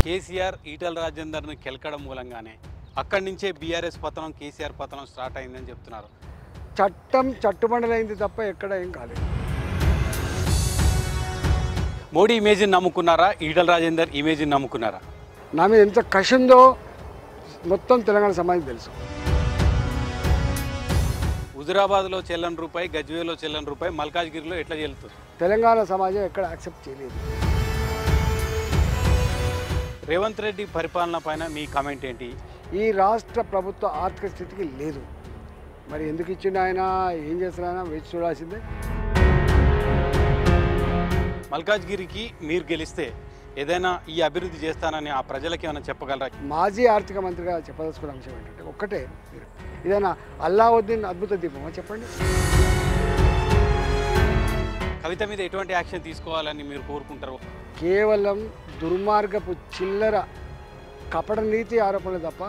కేసీఆర్ ఈటల రాజేందర్ని కెలకడం మూలంగానే అక్కడి నుంచే బీఆర్ఎస్ పతనం కేసీఆర్ పతనం స్టార్ట్ అయిందని చెప్తున్నారు. చట్టం చట్టుబండలైంది తప్ప ఎక్కడ ఏం కాలేదు. మోడీ ఇమేజ్ని నమ్ముకున్నారా, ఈటల రాజేందర్ ఇమేజ్ని నమ్ముకున్నారా? నా మీద ఎంత కష ఉందో మొత్తం తెలంగాణ సమాజం తెలుసు. హుజురాబాద్లో చెల్లని రూపాయి, గజ్వేల్లో చెల్లని రూపాయి, మల్కాజ్గిరిలో ఎట్లా చెల్లుతుంది? తెలంగాణ సమాజం ఎక్కడ యాక్సెప్ట్ చేయలేదు. రేవంత్ రెడ్డి పరిపాలన పైన మీ కామెంట్ ఏంటి? ఈ రాష్ట్ర ప్రభుత్వ ఆర్థిక స్థితికి లేదు. మరి ఎందుకు ఇచ్చిండు ఆయన, ఏం చేస్తున్నాయన వేచి చూడాల్సిందే. మల్కాజ్గిరికి మీరు గెలిస్తే ఏదైనా ఈ అభివృద్ధి చేస్తానని ఆ ప్రజలకి ఏమైనా చెప్పగలరా? మాజీ ఆర్థిక మంత్రిగా చెప్పదలుచుకున్న అంశం ఏంటంటే ఒక్కటే, ఇదేనా అల్లావుద్దీన్ అద్భుత దీపమా చెప్పండి. కవిత మీద ఎటువంటి యాక్షన్ తీసుకోవాలని మీరు కోరుకుంటారు? కేవలం దుర్మార్గపు చిల్లర కపట నీతి ఆరోపణలు తప్ప